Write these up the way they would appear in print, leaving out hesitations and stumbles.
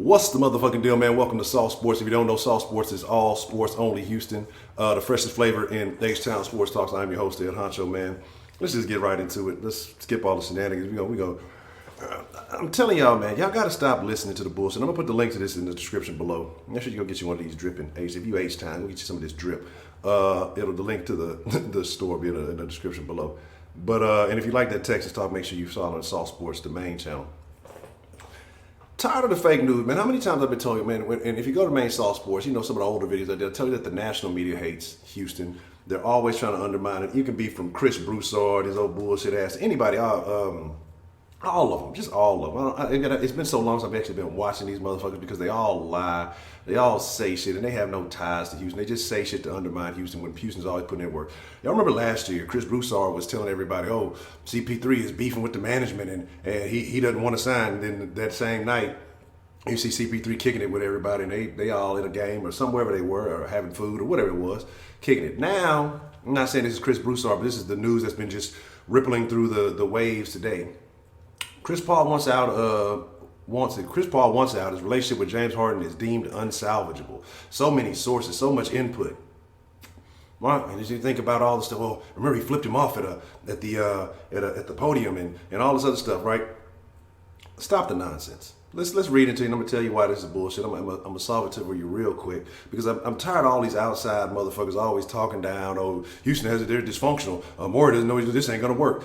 What's the motherfucking deal, man? Welcome to Soft Sports. If you don't know, Soft Sports is all sports only Houston. The freshest flavor in H-Town Sports Talks. I'm your host, Honcho, man. Let's just get right into it. Let's skip all the shenanigans. We go. I'm telling y'all, man, y'all got to stop listening to the bullshit. I'm going to put the link to this in the description below. Make sure you go get you one of these dripping H. If you H-Town, go get you some of this drip. The link to the store will be in the description below. But and if you like that Texas talk, make sure you follow Soft Sports, the main channel. Tired of the fake news, man. How many times I've been telling you, man, and if you go to main Soft Sports, you know some of the older videos, they'll tell you that the national media hates Houston. They're always trying to undermine it. You can be from Chris Broussard, his old bullshit ass, anybody, all of them, just all of them. It's been so long since I've actually been watching these motherfuckers because they all lie. They all say shit, and they have no ties to Houston. They just say shit to undermine Houston when Houston's always putting in work. Y'all remember last year, Chris Broussard was telling everybody, oh, CP3 is beefing with the management, and he doesn't want to sign. And then that same night, you see CP3 kicking it with everybody, and they all in a game or somewhere they were, or having food or whatever it was, kicking it. Now, I'm not saying this is Chris Broussard, but this is the news that's been just rippling through the waves today. Chris Paul wants out. Chris Paul wants out. His relationship with James Harden is deemed unsalvageable. So many sources, so much input. Right? And as you think about all the stuff, well, remember he flipped him off at the podium and all this other stuff, right? Stop the nonsense. Let's read into it, and I'm gonna tell you why this is bullshit. I'm gonna solve it for you real quick because I'm tired of all these outside motherfuckers always talking down. Oh, Houston they're dysfunctional. Maury doesn't know this ain't gonna work.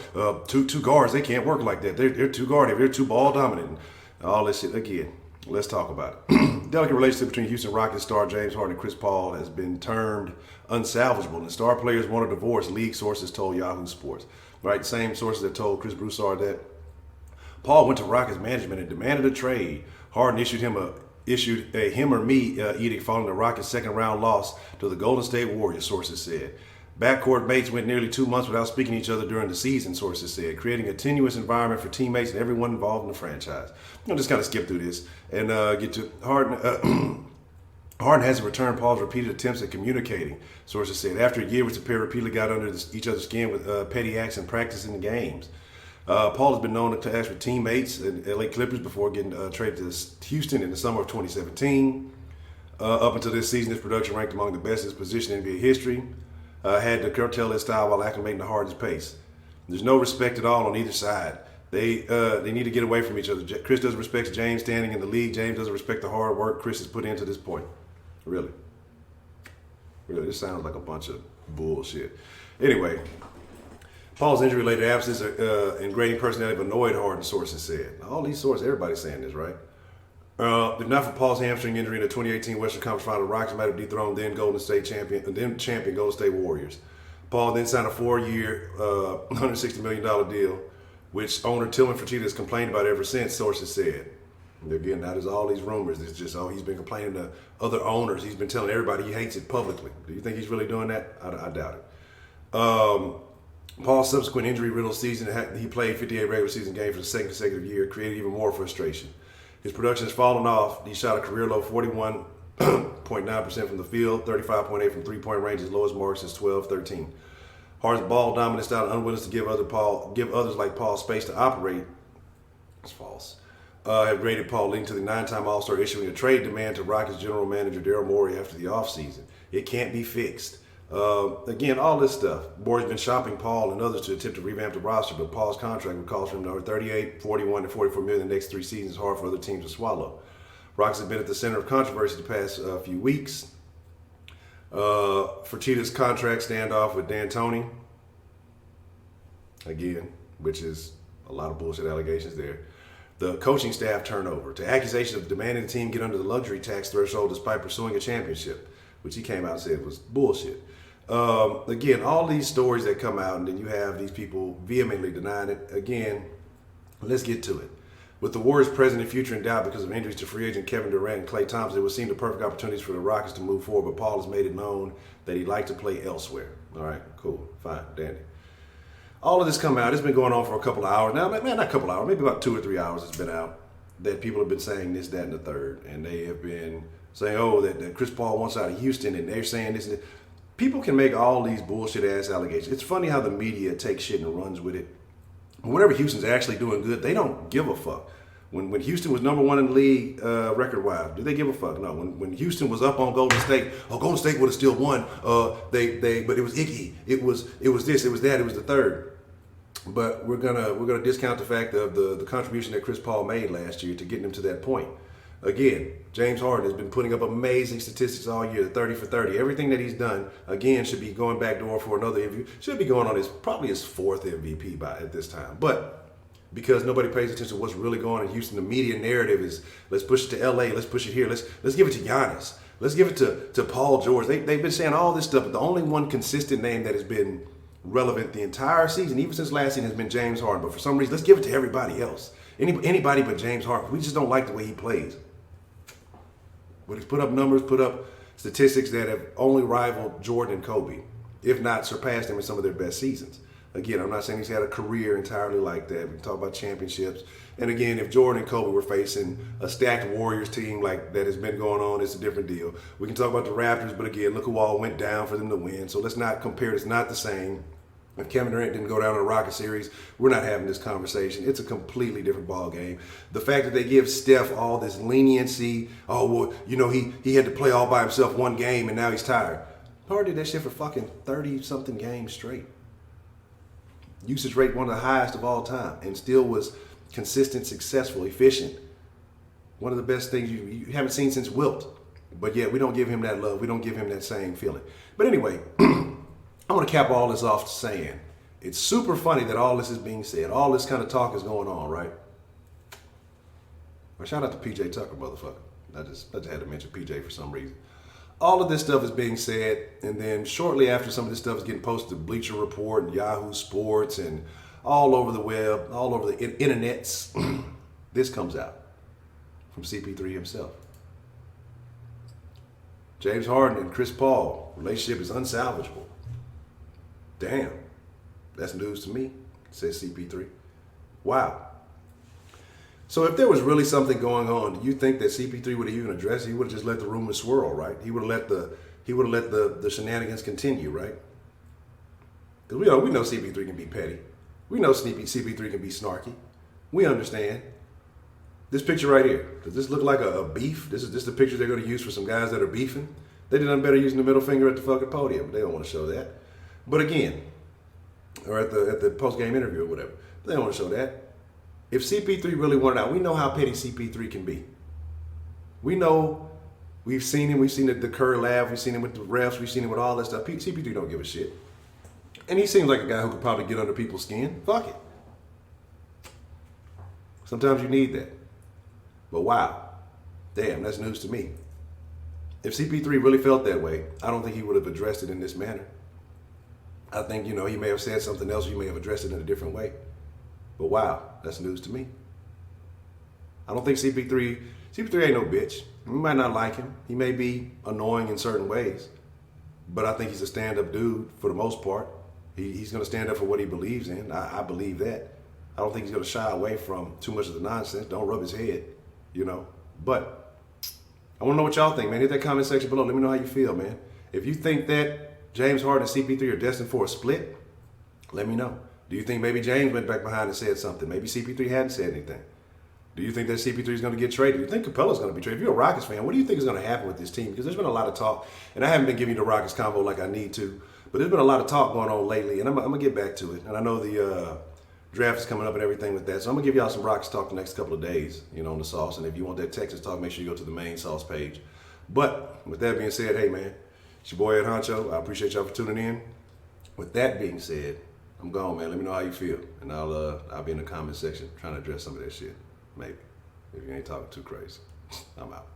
Two guards, they can't work like that. They're too guarded. They're too ball dominant. All this shit again. Let's talk about it. Delicate relationship between Houston Rockets star James Harden and Chris Paul has been termed unsalvageable, and star players want a divorce. League sources told Yahoo Sports. Right, same sources that told Chris Broussard that. Paul went to Rockets management and demanded a trade. Harden issued a him or me edict following the Rockets' second round loss to the Golden State Warriors, sources said. Backcourt mates went nearly 2 months without speaking to each other during the season, sources said, creating a tenuous environment for teammates and everyone involved in the franchise. I'll just kind of skip through this and get to Harden. Harden hasn't returned Paul's repeated attempts at communicating, sources said. After a year which the pair repeatedly got under each other's skin with petty acts and practice in the games. Paul has been known to clash with teammates in LA Clippers before getting traded to Houston in the summer of 2017. Up until this season, his production ranked among the best in his position in NBA history. Had to curtail his style while acclimating to Harden's pace. There's no respect at all on either side. They need to get away from each other. Chris doesn't respect James standing in the league. James doesn't respect the hard work Chris has put into this point. Really, this sounds like a bunch of bullshit. Anyway. Paul's injury-related absence and grading personality have annoyed Harden, sources said. All these sources, everybody's saying this, right? If not for Paul's hamstring injury in the 2018 Western Conference Final, the Rockets might have dethroned then champion Golden State Warriors. Paul then signed a 4-year, $160 million deal, which owner Tillman Fertitta has complained about ever since, sources said. And again, now there's all these rumors. It's just, he's been complaining to other owners. He's been telling everybody he hates it publicly. Do you think he's really doing that? I doubt it. Paul's subsequent injury-riddled season, he played 58 regular season games for the second consecutive year, created even more frustration. His production has fallen off. He shot a career-low 41.9% from the field, 35.8% from three-point range, his lowest mark since 12-13. Harden's ball-dominant style and unwillingness to give others like Paul space to operate, it's false, have graded Paul, leading to the 9-time All-Star issuing a trade demand to Rockets general manager Daryl Morey after the offseason. It can't be fixed. Again, all this stuff. Morey's been shopping Paul and others to attempt to revamp the roster, but Paul's contract would cost him number 38, 41, and 44 million in the next 3 seasons, hard for other teams to swallow. Rockets have been at the center of controversy the past few weeks. Fertitta's contract standoff with D'Antoni, again, which is a lot of bullshit allegations there. The coaching staff turnover, to accusations of demanding the team get under the luxury tax threshold despite pursuing a championship, which he came out and said was bullshit. Again, all these stories that come out, and then you have these people vehemently denying it. Again, let's get to it. With the Warriors' present and future in doubt because of injuries to free agent Kevin Durant and Klay Thompson, it would seem the perfect opportunities for the Rockets to move forward, but Paul has made it known that he'd like to play elsewhere. All right, cool, fine, dandy. All of this come out. It's been going on for a couple of hours now. Man, not a couple of hours, maybe about 2 or 3 hours it's been out that people have been saying this, that, and the third, and they have been saying, oh, that Chris Paul wants out of Houston, and they're saying this and that. People can make all these bullshit-ass allegations. It's funny how the media takes shit and runs with it. Whenever Houston's actually doing good, they don't give a fuck. When Houston was number one in the league record-wise, did they give a fuck? No. When Houston was up on Golden State, Golden State would have still won. But it was icky. It was this. It was that. It was the third. But we're gonna discount the fact of the contribution that Chris Paul made last year to getting him to that point. Again, James Harden has been putting up amazing statistics all year, 30 for 30. Everything that he's done, again, should be going back door for another MVP. Should be going on probably his fourth MVP at this time. But because nobody pays attention to what's really going on in Houston, the media narrative is, let's push it to LA, let's push it here, let's give it to Giannis, let's give it to Paul George. They've been saying all this stuff, but the only one consistent name that has been relevant the entire season, even since last season, has been James Harden. But for some reason, let's give it to everybody else. Anybody but James Harden. We just don't like the way he plays. But he's put up numbers, put up statistics that have only rivaled Jordan and Kobe, if not surpassed them in some of their best seasons. Again, I'm not saying he's had a career entirely like that. We can talk about championships. And again, if Jordan and Kobe were facing a stacked Warriors team like that has been going on, it's a different deal. We can talk about the Raptors, but again, look who all went down for them to win. So let's not compare. It's not the same. If Kevin Durant didn't go down in a Rocket series, we're not having this conversation. It's a completely different ball game. The fact that they give Steph all this leniency, he had to play all by himself one game and now he's tired. Harden did that shit for fucking 30-something games straight. Usage rate one of the highest of all time and still was consistent, successful, efficient. One of the best things you haven't seen since Wilt. But yet we don't give him that love. We don't give him that same feeling. But anyway, I want to cap all this off saying it's super funny that all this is being said. All this kind of talk is going on, right? Well, shout out to PJ Tucker, motherfucker. I just had to mention PJ for some reason. All of this stuff is being said, and then shortly after some of this stuff is getting posted to Bleacher Report and Yahoo Sports and all over the web, all over the internets, this comes out from CP3 himself. James Harden and Chris Paul relationship is unsalvageable. Damn, that's news to me, says CP3. Wow. So if there was really something going on, do you think that CP3 would have even addressed it? He would have just let the rumors swirl, right? He would have let the shenanigans continue, right? Because we know CP3 can be petty. We know CP3 can be snarky. We understand. This picture right here, does this look like a beef? This is the picture they're going to use for some guys that are beefing. They did nothing better using the middle finger at the fucking podium. They don't want to show that. But again, or at the post-game interview or whatever, they don't want to show that. If CP3 really wanted out, we know how petty CP3 can be. We know, we've seen him, we've seen the Kerr laugh, we've seen him with the refs, we've seen him with all that stuff. CP3 don't give a shit. And he seems like a guy who could probably get under people's skin. Fuck it. Sometimes you need that. But wow, damn, that's news to me. If CP3 really felt that way, I don't think he would have addressed it in this manner. I think, he may have said something else, he may have addressed it in a different way. But wow, that's news to me. I don't think CP3 ain't no bitch. We might not like him. He may be annoying in certain ways. But I think he's a stand-up dude for the most part. He's going to stand up for what he believes in. I believe that. I don't think he's going to shy away from too much of the nonsense. Don't rub his head, But I want to know what y'all think, man. Hit that comment section below. Let me know how you feel, man. If you think that James Harden and CP3 are destined for a split, let me know. Do you think maybe James went back behind and said something? Maybe CP3 hadn't said anything. Do you think that CP3 is going to get traded? Do you think Capella's going to be traded? If you're a Rockets fan, what do you think is going to happen with this team? Because there's been a lot of talk, and I haven't been giving you the Rockets combo like I need to, but there's been a lot of talk going on lately, and I'm going to get back to it. And I know the draft is coming up and everything with that, so I'm going to give y'all some Rockets talk the next couple of days, on the Sauce. And if you want that Texas talk, make sure you go to the main Sauce page. But with that being said, hey, man, it's your boy, Honcho. I appreciate y'all for tuning in. With that being said, I'm gone, man. Let me know how you feel, and I'll be in the comment section trying to address some of that shit, maybe, if you ain't talking too crazy. I'm out.